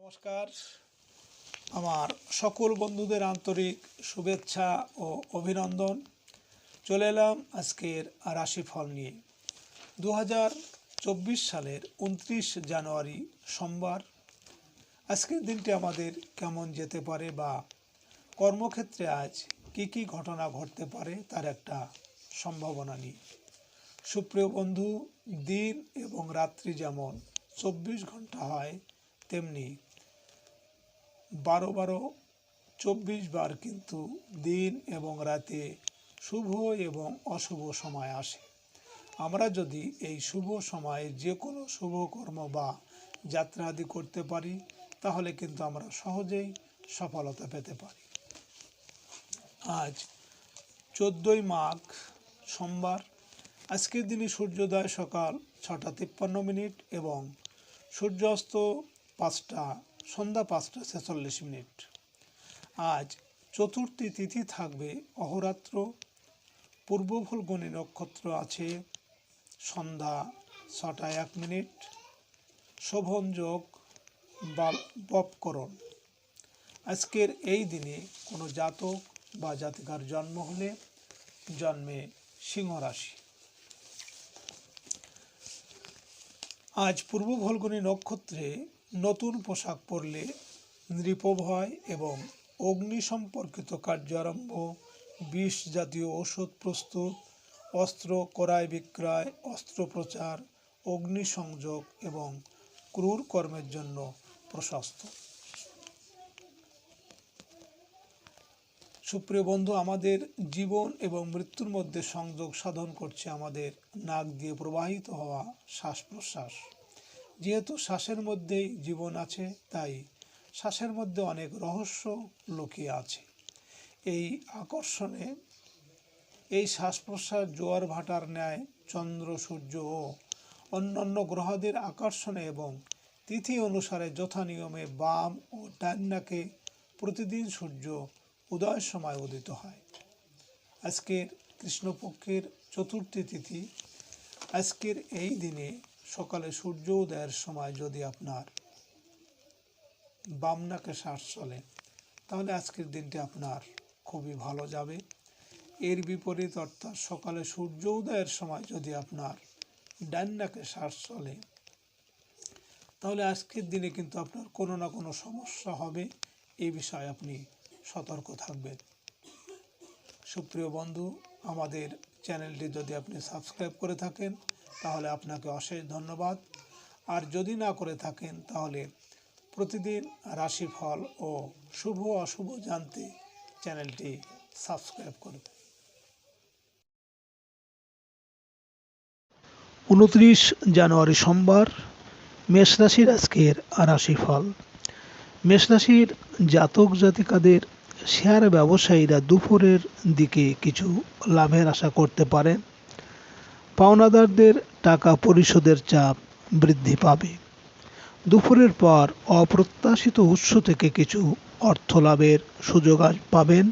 নমস্কার। আমার সকল বন্ধুদের আন্তরিক শুভেচ্ছা ও অভিনন্দন। চলে এলাম আজকের রাশিফল নিয়ে। 2024 সালের 29 জানুয়ারি সোমবার। আজকের দিনটি আমাদের কেমন যেতে পারে বা কর্মক্ষেত্রে আজ কি ঘটনা ঘটতে পারে তার একটা সম্ভাবনা নিয়ে। সুপ্রিয় বন্ধু, দিন এবং রাত্রি যেমন 24 ঘন্টা হয়, তেমনি 12-24 বার কিন্তু দিন এবং রাতে শুভ এবং অশুভ সময় আসে। আমরা যদি এই শুভ সময়ে যে কোনো শুভ কর্ম বা যাত্রা আদি করতে পারি, তাহলে কিন্তু আমরা সহজেই সফলতা পেতে পারি। আজ 14ই মাঘ সোমবার। আজকের দিনে সূর্যোদয় সকাল 6টা 53 এবং সূর্যাস্ত সন্ধ্যা 5টা 46। আজ চতুর্থী তিথি থাকবে অহোরাত্র। পূর্ব ফাল্গুনী নক্ষত্র আছে সন্ধ্যা 6টা 1। শোভন যোগ বপকরণ। আজকের এই দিনে কোনো জাতক বা জাতিকার জন্ম হলে জন্মে সিংহ রাশি। আজ পূর্ব ফাল্গুনী নক্ষত্রে নতুন পোশাক পরলে নৃপভয় এবং অগ্নি সম্পর্কিত কার্য আরম্ভ, বিষ জাতীয় ওষুধ প্রস্তুত, অস্ত্র ক্রয় বিক্রয়, অস্ত্রোপচার, অগ্নিসংযোগ এবং ক্রূর কর্মের জন্য প্রশস্ত। সুপ্রিয় বন্ধু, আমাদের জীবন এবং মৃত্যুর মধ্যে সংযোগ সাধন করছে আমাদের নাক দিয়ে প্রবাহিত হওয়া শ্বাস প্রশ্বাস। যেহেতু শ্বাসের মধ্যেই জীবন আছে, তাই শ্বাসের মধ্যে অনেক রহস্য লুকিয়ে আছে। এই আকর্ষণে এই শ্বাস প্রশ্বাস জোয়ার ভাটার ন্যায় চন্দ্র, সূর্য ও অন্যান্য গ্রহদের আকর্ষণে এবং তিথি অনুসারে যথা নিয়মে বাম ও ডান নাকে প্রতিদিন সূর্য উদয়ের সময় উদিত হয়। আজকের কৃষ্ণপক্ষের চতুর্থী তিথি। আজকের এই দিনে সকালে সূর্য উদয়ের সময় যদি আপনার বাম নাকে শ্বাস চলে, তাহলে আজকের দিনটি আপনার খুবই ভালো যাবে। এর বিপরীত অর্থাৎ সকালে সূর্য উদয়ের সময় যদি আপনার ডান নাকে শ্বাস চলে, তাহলে আজকের দিনে কিন্তু আপনার কোনো না কোনো সমস্যা হবে। এই বিষয়ে আপনি সতর্ক থাকবেন। সুপ্রিয় বন্ধু, আমাদের চ্যানেলটি যদি আপনি সাবস্ক্রাইব করে থাকেন, তাহলে আপনাকে অশেষ ধন্যবাদ। আর যদি না করে থাকেন, তাহলে প্রতিদিন রাশিফল ও শুভ অশুভ জানতে চ্যানেলটি সাবস্ক্রাইব করবেন। 29 জানুয়ারি সোমবার। মেষ রাশির আজকের রাশিফল। মেষ রাশির জাতক জাতিকাদের শেয়ার ব্যবসায়ীরা দুপুরের দিকে কিছু লাভের আশা করতে পারেন। পাওনাদারদের টাকা পরিশোধের চাপ বৃদ্ধি পাবে। দুপুরের পর অপ্রত্যাশিত উৎস থেকে কিছু অর্থ লাভের সুযোগ পাবেন।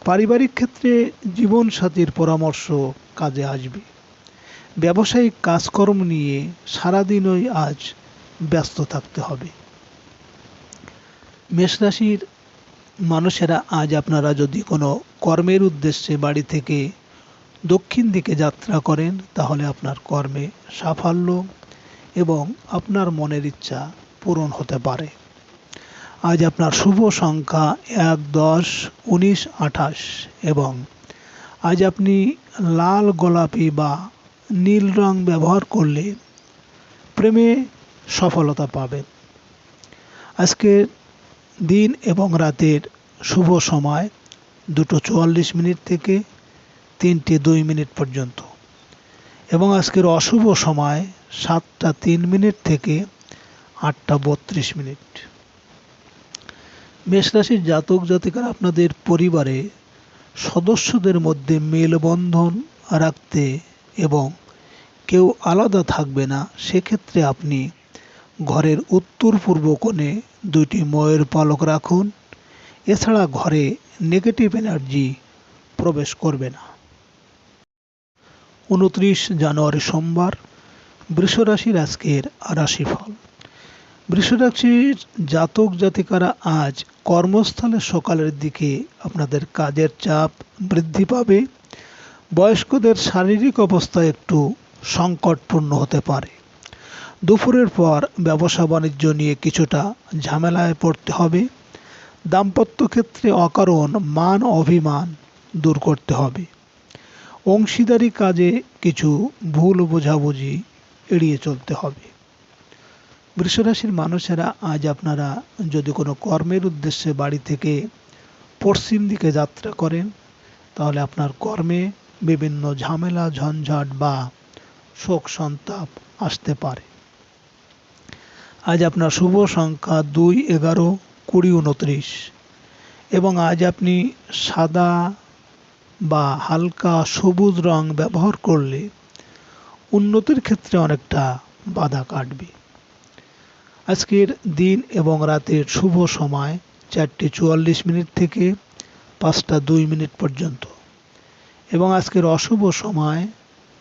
পারিবারিক ক্ষেত্রে জীবনসাথীর পরামর্শ কাজে আসবে। ব্যবসায়িক কাজকর্ম নিয়ে সারাদিনই আজ ব্যস্ত থাকতে হবে। মেষ রাশির মানুষেরা আজ আপনারা যদি কোনো কর্মের উদ্দেশ্যে বাড়ি থেকে দক্ষিণ দিকে যাত্রা করেন, তাহলে আপনার কর্মে সাফল্য এবং আপনার মনের ইচ্ছা পূরণ হতে পারে। আজ আপনার শুভ সংখ্যা 1, 10, 19, 28 এবং আজ আপনি লাল, গোলাপি বা নীল রং ব্যবহার করলে প্রেমে সফলতা পাবেন। আজকের দিন এবং রাতের শুভ সময় 2:44 থেকে 3:02 পর্যন্ত এবং আজকের অশুভ সময় 7টা 3 থেকে 8টা 32। মেষ রাশির জাতক জাতিকারা আপনাদের পরিবারে সদস্যদের মধ্যে মেলবন্ধন রাখতে এবং কেউ আলাদা থাকবে না, সেক্ষেত্রে আপনি ঘরের উত্তর পূর্ব কোণে 2টি ময়ূর পালক রাখুন। এছাড়া ঘরে নেগেটিভ এনার্জি প্রবেশ করবে না। 29 জানুয়ারি সোমবার। বৃষ রাশির আজকের রাশিফল। বৃষরাশির জাতক জাতিকারা আজ কর্মস্থলে সকালের দিকে আপনাদের কাজের চাপ বৃদ্ধি পাবে। বয়স্কদের শারীরিক অবস্থা একটু সংকটপূর্ণ হতে পারে। দুপুরের পর ব্যবসা বাণিজ্য নিয়ে কিছুটা ঝামেলায় পড়তে হবে। দাম্পত্য ক্ষেত্রে অকারণ মান অভিমান দূর করতে হবে। অংশীদারি কাজে কিছু ভুল বোঝাবুঝি এড়িয়ে চলতে হবে। বৃষরাশির মানুষেরা আজ আপনারা যদি কোনো কর্মের উদ্দেশ্যে বাড়ি থেকে পশ্চিম দিকে যাত্রা করেন, তাহলে আপনার কর্মে বিভিন্ন ঝামেলা ঝঞ্ঝাট বা শোক সন্তাপ আসতে পারে। আজ আপনার শুভ সংখ্যা 2, 11, 20, 29 এবং আজ আপনি সাদা বা হালকা সবুজ রং ব্যবহার করলে উন্নতির ক্ষেত্রে অনেকটা বাধা কাটবে। আজকের দিন এবং রাতের শুভ সময় 4:44 থেকে 5:02 পর্যন্ত এবং আজকের অশুভ সময়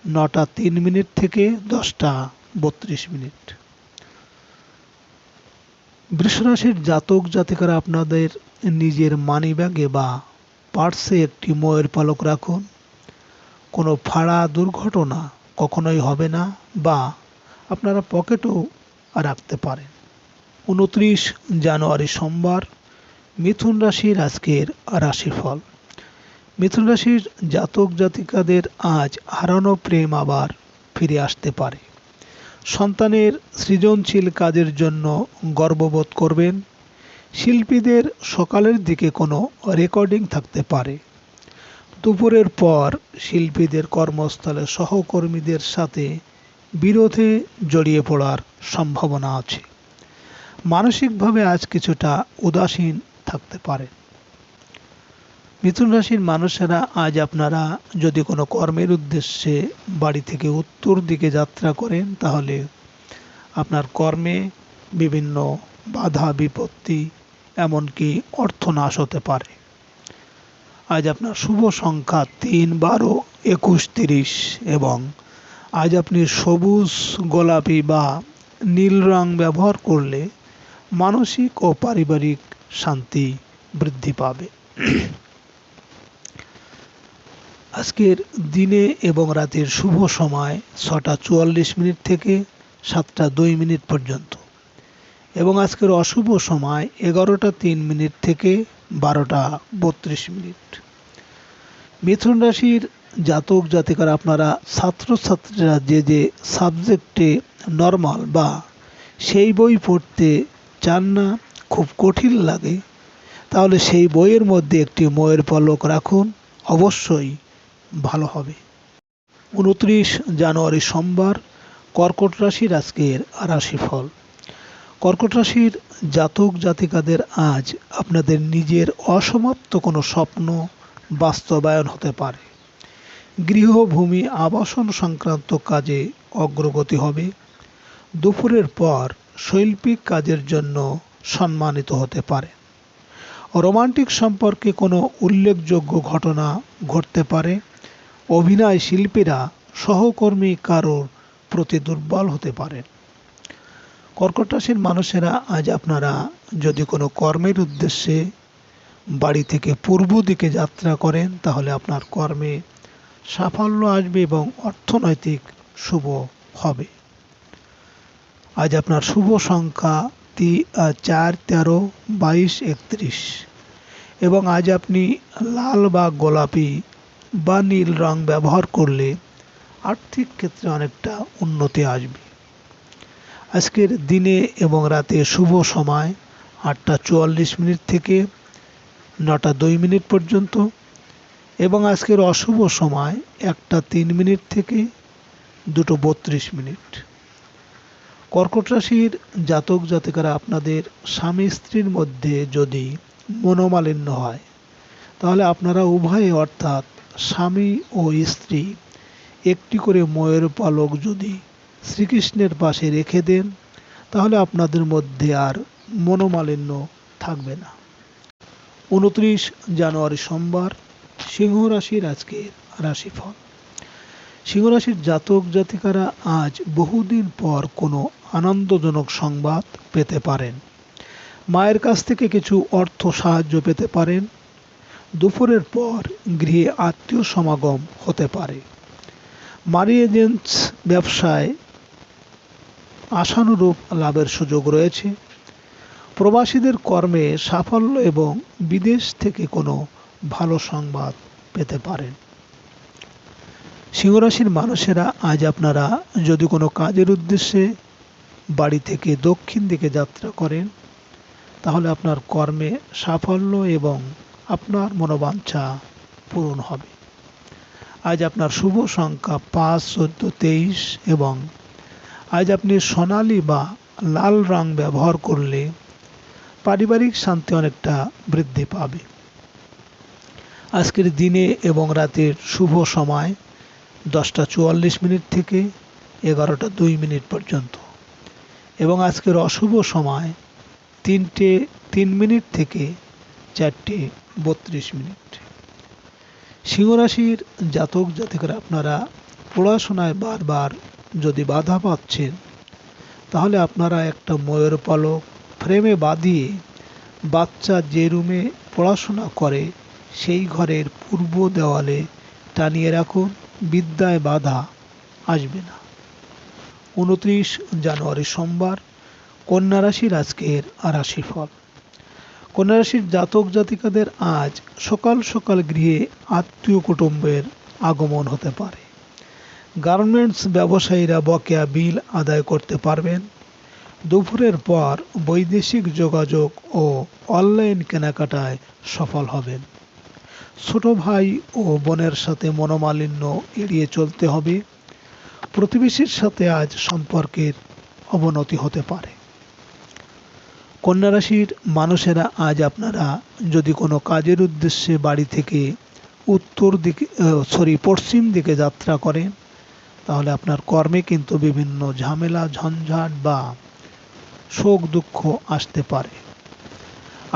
9:03 থেকে 10:32। বৃষরাশির জাতক জাতিকারা আপনাদের নিজের মানিব্যাগে বা পার্সে একটি ময়ূর পালক রাখুন। কোনো ফাঁড়া দুর্ঘটনা কখনোই হবে না বা আপনারা পকেটেও রাখতে পারেন। 29 জানুয়ারি সোমবার মিথুন রাশির আজকের রাশিফল। মিথুন রাশির জাতক জাতিকাদের আজ হারানো প্রেম আবার ফিরে আসতে পারে। সন্তানের সৃজনশীল কাজের জন্য গর্ববোধ করবেন। শিল্পীদের সকালের দিকে কোনো রেকর্ডিং থাকতে পারে। দুপুরের পর শিল্পীদের কর্মস্থলে সহকর্মীদের সাথে বিরোধে জড়িয়ে পড়ার সম্ভাবনা আছে। মানসিকভাবে আজ কিছুটা উদাসীন থাকতে পারে। মিথুন রাশির মানুষেরা আজ আপনারা যদি কোনো কর্মের উদ্দেশ্যে বাড়ি থেকে উত্তর দিকে যাত্রা করেন, তাহলে আপনার কর্মে বিভিন্ন বাধা বিপত্তি এমনকি অর্থনাশ হতে পারে। আজ আপনার শুভ সংখ্যা 3, 12, 21, 30 এবং আজ আপনি সবুজ গোলাপি বা নীল রং ব্যবহার করলে মানসিক ও পারিবারিক শান্তি বৃদ্ধি পাবে। আজকের দিনে এবং রাতের শুভ সময় 6:44 থেকে 7:02 পর্যন্ত এবং আজকের অশুভ সময় 11:03 থেকে 12:32। মিথুন রাশির জাতক জাতিকারা আপনারা ছাত্রছাত্রীরা যে সাবজেক্টে নর্মাল বা সেই বই পড়তে চান না, খুব কঠিন লাগে, তাহলে সেই বইয়ের মধ্যে একটি ময়ূর পালক রাখুন, অবশ্যই ভালো হবে। 29 জানুয়ারি সোমবার কর্কট রাশির আজকের রাশিফল। কর্কট রাশির জাতক জাতিকাদের আজ আপনাদের নিজের অসমাপ্ত কোনো স্বপ্ন বাস্তবায়ন হতে পারে। গৃহভূমি আবাসন সংক্রান্ত কাজে অগ্রগতি হবে। দুপুরের পর শৈল্পিক কাজের জন্য সম্মানিত হতে পারে। রোমান্টিক সম্পর্কে কোনো উল্লেখযোগ্য ঘটনা ঘটতে পারে। অভিনয় শিল্পীরা সহকর্মী কারোর প্রতি দুর্বল হতে পারেন। কর্কট রাশির মানুষেরা আজ আপনারা যদি কোনো কর্মের উদ্দেশ্যে বাড়ি থেকে পূর্ব দিকে যাত্রা করেন, তাহলে আপনার কর্মে সাফল্য আসবে এবং অর্থনৈতিক শুভ হবে। আজ আপনার শুভ সংখ্যা 4, 13, 22, 31 এবং আজ আপনি লাল বা গোলাপি বা নীল রং ব্যবহার করলে আর্থিক ক্ষেত্রে অনেকটা উন্নতি আসবে। আজকের দিনে এবং রাতে শুভ সময় 8:44 থেকে 9:02 পর্যন্ত এবং আজকের অশুভ সময় 1:03 থেকে 2:32। কর্কট রাশির জাতক জাতিকারা আপনাদের স্বামী স্ত্রীর মধ্যে যদি মনোমালিন্য হয়, তাহলে আপনারা উভয়ে অর্থাৎ স্বামী ও স্ত্রী একটি করে ময়ূর পালক যদি শ্রীকৃষ্ণের পাশে রেখে দেন, তাহলে আপনাদের মধ্যে আর মনোমালিন্য থাকবে না। 29 জানুয়ারি সোমবার সিংহ রাশির আজকের রাশিফল। সিংহরাশির জাতক জাতিকারা আজ বহুদিন পর কোনো আনন্দজনক সংবাদ পেতে পারেন। মায়ের কাছ থেকে কিছু অর্থ সাহায্য পেতে পারেন। দুপুরের পর গৃহে আত্মীয় সমাগম হতে পারে। মানি এজেন্টস ব্যবসায় আশানুরূপ লাভের সুযোগ রয়েছে। প্রবাসীদের কর্মে সাফল্য এবং বিদেশ থেকে কোনো ভালো সংবাদ পেতে পারেন। সিংহরাশির মানুষেরা আজ আপনারা যদি কোনো কাজের উদ্দেশ্যে বাড়ি থেকে দক্ষিণ দিকে যাত্রা করেন, তাহলে আপনার কর্মে সাফল্য এবং আপনার মনোবাঞ্ছা পূরণ হবে। আজ আপনার শুভ সংখ্যা 5, 14, 23 এবং আজ আপনি সোনালী বা লাল রং ব্যবহার করলে পারিবারিক শান্তি অনেকটা বৃদ্ধি পাবে। আজকের দিনে এবং রাতের শুভ সময় 10:44 থেকে 11:02 পর্যন্ত এবং আজকের অশুভ সময় 3:03 থেকে 4:32। সিংহরাশির জাতক জাতিকারা আপনারা পড়াশোনায় বারবার যদি বাধা পাচ্ছেন, তাহলে আপনারা একটা ময়ূর পালক ফ্রেমে বাঁধিয়ে বাচ্চা যে রুমে পড়াশোনা করে সেই ঘরের পূর্ব দেওয়ালে টানিয়ে রাখুন, বিদ্যায় বাধা আসবে না। 29 জানুয়ারি সোমবার, কন্যা রাশির আজকের রাশিফল। কন্যা রাশির জাতক জাতিকাদের আজ সকাল সকাল গৃহে আত্মীয় কুটুম্বের আগমন হতে পারে। গার্মেন্টস ব্যবসায়ীরা বকেয়া বিল আদায় করতে পারবেন। দুপুরের পর বৈদেশিক যোগাযোগ ও অনলাইন কেনাকাটায় সফল হবেন। ছোট ভাই ও বোনের সাথে মনোমালিন্য এড়িয়ে চলতে হবে। প্রতিবেশীর সাথে আজ সম্পর্কের অবনতি হতে পারে। কন্যা রাশির মানুষেরা আজ আপনারা যদি কোনো কাজের উদ্দেশ্যে বাড়ি থেকে পশ্চিম দিকে যাত্রা করেন, তাহলে আপনার কর্মে কিন্তু বিভিন্ন ঝামেলা ঝঞ্ঝাট বা শোক দুঃখ আসতে পারে।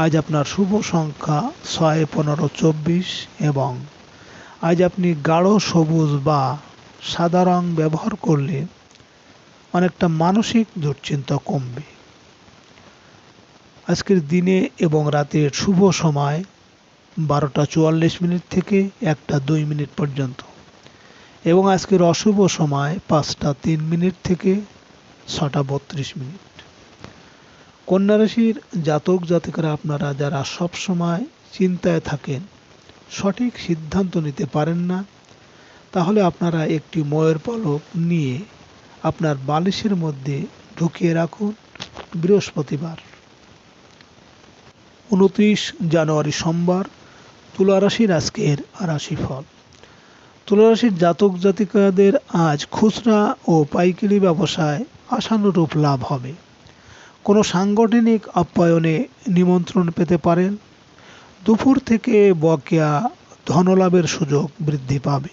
আজ আপনার শুভ সংখ্যা 6, 15, 24 এবং আজ আপনি গাঢ় সবুজ বা সাদা রং ব্যবহার করলে অনেকটা মানসিক দুশ্চিন্তা কমবে। আজকের দিনে এবং রাতের শুভ সময় 12:44 থেকে 1:02 পর্যন্ত এবং আজকের অশুভ সময় 5:03 থেকে 6:32। কন্যা রাশির জাতক জাতিকারা আপনারা যারা সব সময় চিন্তায় থাকেন, সঠিক সিদ্ধান্ত নিতে পারেন না, তাহলে আপনারা একটি ময়ূর পালক নিয়ে আপনার বালিশের মধ্যে ঢুকিয়ে রাখুন বৃহস্পতিবার। 29 জানুয়ারি সোমবার, তুলা রাশির আজকের রাশিফল। তুলা রাশির জাতক জাতিকাদের আজ খুচরা ও পাইকারি ব্যবসায় আশানুরূপ লাভ হবে। কোনো সাংগঠনিক আপ্যায়নে নিমন্ত্রণ পেতে পারেন। দুপুর থেকে বকেয়া ধনলাভের সুযোগ বৃদ্ধি পাবে।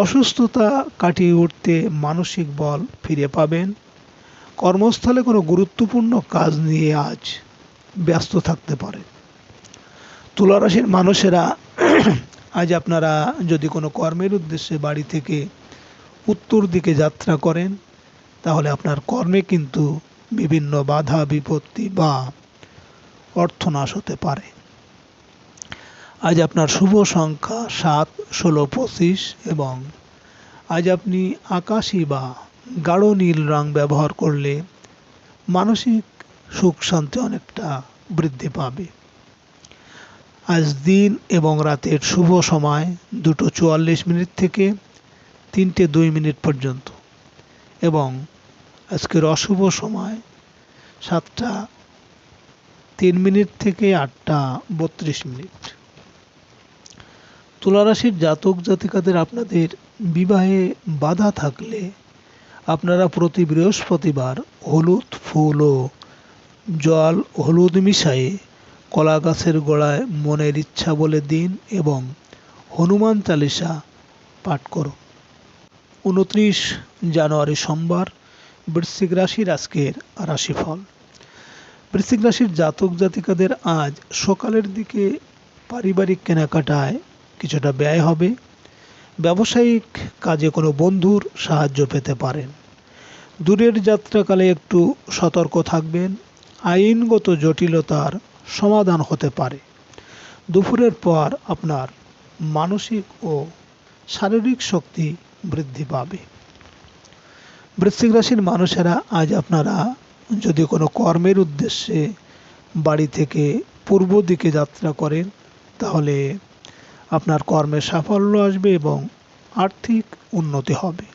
অসুস্থতা কাটিয়ে উঠতে মানসিক বল ফিরে পাবেন। কর্মস্থলে কোনো গুরুত্বপূর্ণ কাজ নিয়ে আজ ব্যস্ত থাকতে পারে। তুলা রাশির মানুষেরা আজ আপনারা যদি কোনো কর্মের উদ্দেশ্যে বাড়ি থেকে উত্তর দিকে যাত্রা করেন, তাহলে আপনার কর্মে কিন্তু বিভিন্ন বাধা বিপত্তি বা অর্থনাশ হতে পারে। আজ আপনার শুভ সংখ্যা 7, 16, 25 এবং আজ আপনি আকাশী বা গাঢ় নীল রং ব্যবহার করলে মানসিক সুখ শান্তি অনেকটা বৃদ্ধি পাবে। আজ দিন এবং রাতের শুভ সময় 2:44 থেকে 3:02 পর্যন্ত এবং আজকের অশুভ সময় 7:03 থেকে 8:32। তুলা রাশির জাতক জাতিকাদের আপনাদের বিবাহে বাধা থাকলে আপনারা প্রতি বৃহস্পতিবার হলুদ ফুল ও জল হলুদ মিশিয়ে কলা গাছের গোড়ায় মনের ইচ্ছা বলে দিন এবং হনুমান চালিসা পাঠ করুন। 29 জানুয়ারি সোমবার, বৃশ্চিক রাশির আজকের রাশিফল। বৃশ্চিক রাশির জাতক জাতিকাদের আজ সকালের দিকে পারিবারিক কেনাকাটায় কিছুটা ব্যয় হবে। ব্যবসায়িক কাজে কোনো বন্ধুর সাহায্য পেতে পারেন। দূরের যাত্রাকালে একটু সতর্ক থাকবেন। আইনগত জটিলতার সমাধান হতে পারে। দুপুরের পর আপনার মানসিক ও শারীরিক শক্তি বৃদ্ধি পাবে। বৃশ্চিক রাশির মানুষেরা আজ আপনারা যদি কোনো কর্মের উদ্দেশ্যে বাড়ি থেকে পূর্ব দিকে যাত্রা করেন তাহলে আপনার কর্মে সাফল্য আসবে এবং আর্থিক উন্নতি হবে।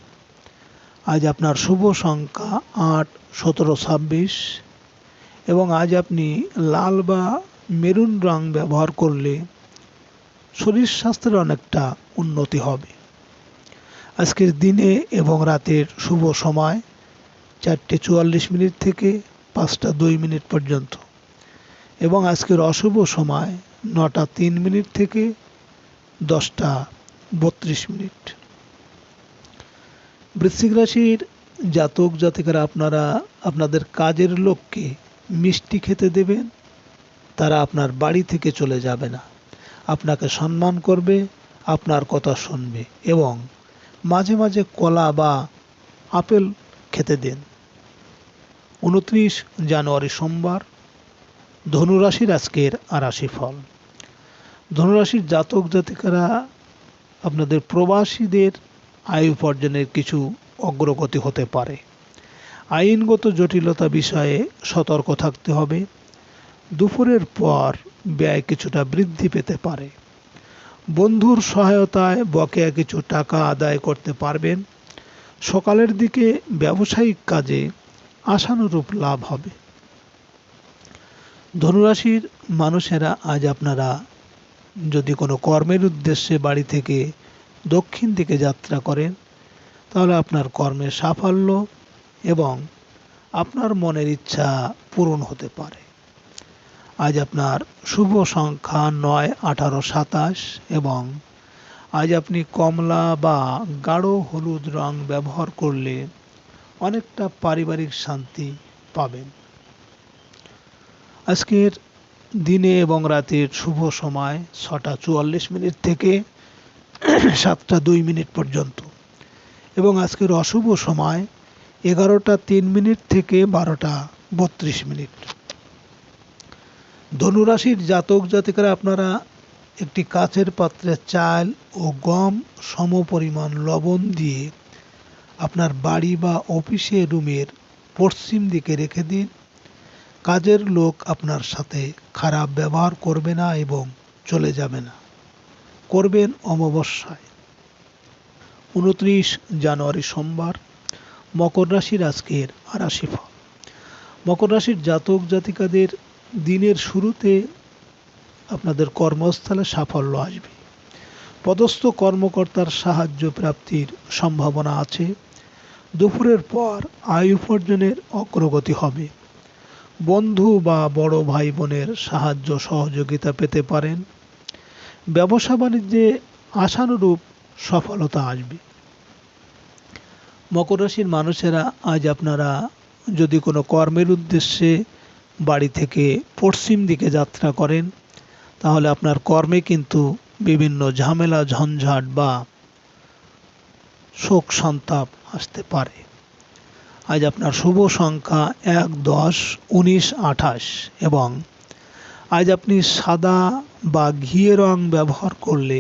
আজ আপনার শুভ সংখ্যা 8, 17, 26 এবং আজ আপনি লাল বা মেরুন রং ব্যবহার করলে শরীর স্বাস্থ্যের অনেকটা উন্নতি হবে। আজকের দিনে এবং রাতের শুভ সময় 4:44 থেকে 5:02 পর্যন্ত এবং আজকের অশুভ সময় 9:03 থেকে 10:32। বৃশ্চিক রাশির জাতক জাতিকারা আপনারা আপনাদের কাজের লোককে মিষ্টি খেতে দেবেন, তারা আপনার বাড়ি থেকে চলে যাবে না, আপনাকে সম্মান করবে, আপনার কথা শুনবে এবং মাঝে মাঝে কলা বা আপেল খেতে দিন। 29 জানুয়ারি সোমবার ধনুরাশির আজকের রাশিফল। ধনুরাশির জাতক জাতিকারা আপনাদের প্রবাসীদের আয় উপার্জনের কিছু অগ্রগতি হতে পারে। আইনগত জটিলতা বিষয়ে সতর্ক থাকতে হবে। দুপুরের পর ব্যয় কিছুটা বৃদ্ধি পেতে পারে। বন্ধুর সহায়তায় বকেয়া কিছু টাকা আদায় করতে পারবেন। সকালের দিকে ব্যবসায়িক কাজে আশানুরূপ লাভ হবে। ধনুরাশির মানুষেরা আজ আপনারা যদি কোনো কর্মের উদ্দেশ্যে বাড়ি থেকে দক্ষিণ দিকে যাত্রা করেন তাহলে আপনার কর্মের সাফল্য এবং আপনার মনের ইচ্ছা পূরণ হতে পারে। আজ আপনার শুভ সংখ্যা 9, 18, 27 এবং আজ আপনি কমলা বা গাঢ় হলুদ রং ব্যবহার করলে অনেকটা পারিবারিক শান্তি পাবেন। আজকের দিনে এবং রাতের শুভ সময় 6:44 থেকে 7:02 পর্যন্ত এবং আজকের অশুভ সময় 11:03 থেকে 12:32। ধনুরাশির জাতক জাতিকারা আপনারা একটি কাচের পাত্রে চাল ও গম সমপরিমাণ লবণ দিয়ে আপনার বাড়ি বা অফিসে রুমের পশ্চিম দিকে রেখে দিন। কাজের লোক আপনার সাথে খারাপ ব্যবহার করবে না এবং চলে যাবে না। করবেন অমাবস্যায়। 29 জানুয়ারি সোমবার মকর রাশির আজকের রাশিফল। মকর রাশির জাতক জাতিকাদের দিনের শুরুতে আপনাদের কর্মস্থলে সাফল্য আসবে। পদস্থ কর্মকর্তার সাহায্য প্রাপ্তির সম্ভাবনা আছে। দুপুরের পর আয় উপার্জনের অগ্রগতি হবে। বন্ধু বা বড় ভাই বোনের সাহায্য সহযোগিতা পেতে পারেন। ব্যবসা বাণিজ্যে আশানুরূপ সফলতা আসবে। মকর রাশির মানুষেরা আজ আপনারা যদি কোনো কর্মের উদ্দেশ্যে বাড়ি থেকে পশ্চিম দিকে যাত্রা করেন তাহলে আপনার কর্মে কিন্তু বিভিন্ন ঝামেলা ঝঞ্ঝাট বা শোক সন্তাপ আসতে পারে। আজ আপনার শুভ সংখ্যা 1, 10, 19, 28 এবং আজ আপনি সাদা বা ঘিয়ে রং ব্যবহার করলে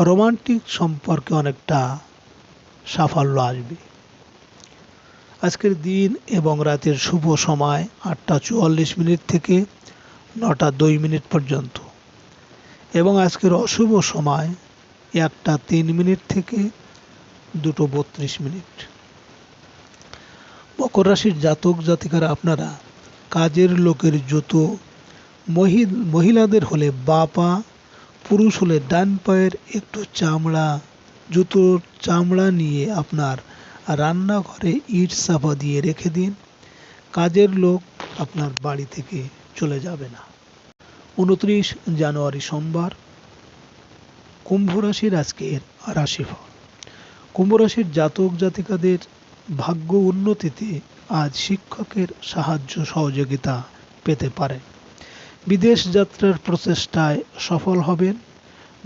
রোমান্টিক সম্পর্কে অনেকটা সাফল্য আসবে। আজকের দিন এবং রাতের শুভ সময় 8:44 থেকে 9:02 পর্যন্ত এবং আজকের অশুভ সময় 1:03 থেকে 2:32। মকর রাশির জাতক জাতিকারা আপনারা কাজের লোকের জুতো মহিলাদের হলে বা পা, পুরুষ হলে ডান পায়ের একটু চামড়া জুতোর চামড়া নিয়ে আপনার রান্নাঘরে ইট চাপা দিয়ে রেখে দিন। কাজের লোক আপনার বাড়ি থেকে চলে যাবে না। 29 জানুয়ারি সোমবার কুম্ভ রাশির আজকের রাশিফল। কুম্ভ রাশির জাতক জাতিকাদের ভাগ্য উন্নতিতে আজ শিক্ষকের সাহায্য সহযোগিতা পেতে পারে। বিদেশ যাত্রার প্রচেষ্টায় সফল হবেন।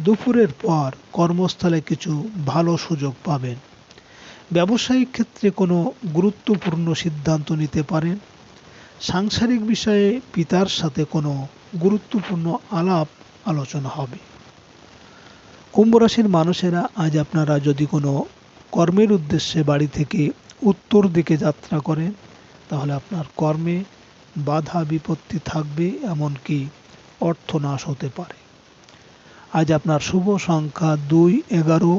দুপুরের পর কর্মস্থলে কিছু ভালো সুযোগ পাবেন। ব্যবসায়িক ক্ষেত্রে কোনো গুরুত্বপূর্ণ সিদ্ধান্ত নিতে পারেন। সাংসারিক বিষয়ে পিতার সাথে কোনো গুরুত্বপূর্ণ আলাপ আলোচনা হবে। কুম্ভ রাশির মানুষেরা আজ আপনারা যদি কোনো কর্মের উদ্দেশ্যে বাড়ি থেকে উত্তর দিকে যাত্রা করেন, তাহলে আপনার কর্মে বাধা বিপত্তি থাকবে, এমনকি অর্থনাশ হতে পারে। আজ আপনার শুভ সংখ্যা 2, 11,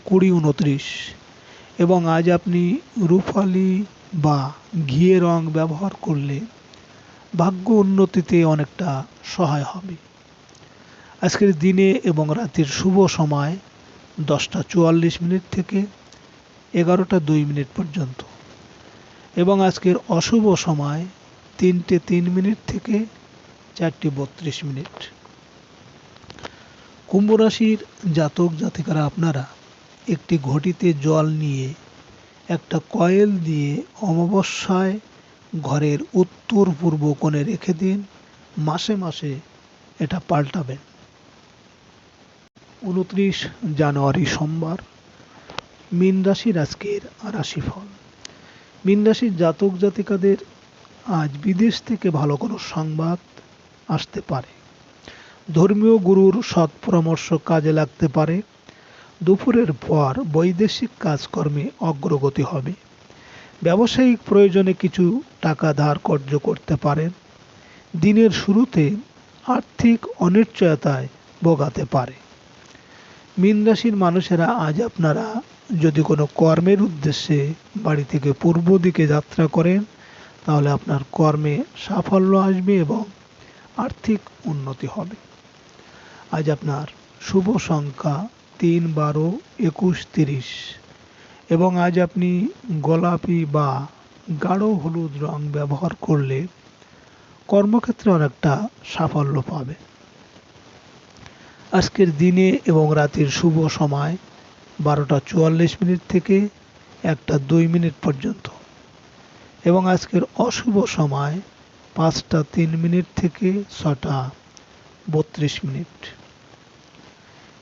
20, 29 এবং আজ আপনি রূপালি বা ঘিয়ে রং ব্যবহার করলে ভাগ্য উন্নতিতে অনেকটা সহায় হবে। আজকের দিনে এবং রাতের শুভ সময় 10:44 থেকে 11:02 পর্যন্ত এবং আজকের অশুভ সময় 3:03 থেকে 4:32। কুম্ভ রাশির জাতক জাতিকারা আপনারা একটি ঘটিতে জল নিয়ে একটা কয়েল দিয়ে অমাবস্যায় ঘরের উত্তর পূর্ব কোণে রেখে দিন। মাসে মাসে এটা পাল্টাবেন। 29 জানুয়ারি সোমবার মীন রাশির আজকের রাশিফল। মীন রাশির জাতক জাতিকাদের আজ বিদেশ থেকে ভালো কোনো সংবাদ আসতে পারে। ধর্মীয় গুরুর সৎ পরামর্শ কাজে লাগতে পারে। দুপুরের পর বৈদেশিক কাজকর্মে অগ্রগতি হবে। ব্যবসায়িক প্রয়োজনে কিছু টাকা ধার কর্য করতে পারেন। দিনের শুরুতে আর্থিক অনিশ্চয়তায় ভোগাতে পারে। মীন রাশির মানুষেরা আজ আপনারা যদি কোনো কর্মের উদ্দেশ্যে বাড়ি থেকে পূর্ব দিকে যাত্রা করেন, তাহলে আপনার কর্মে সাফল্য আসবে এবং আর্থিক উন্নতি হবে। আজ আপনার শুভ সংখ্যা 3, 12, 21, 30 এবং আজ আপনি গোলাপি বা গাঢ় হলুদ রং ব্যবহার করলে কর্মক্ষেত্রে অনেকটা সাফল্য পাবে। আজকের দিনে এবং রাতের শুভ সময় 12:44 থেকে 1:02 পর্যন্ত এবং আজকের অশুভ সময় 5:03 থেকে 6:32।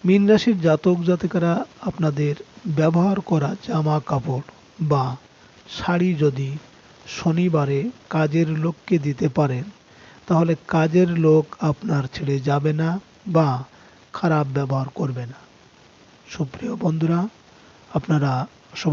মীন রাশির জাতক জাতিকারা আপনাদের ব্যবহার করা জামা কাপড় বা শাড়ি যদি শনিবারে কাজের লোককে দিতে পারেন, তাহলে কাজের লোক আপনার ছেড়ে যাবে না বা খারাপ ব্যবহার করবে না। সুপ্রিয় বন্ধুরা, আপনারা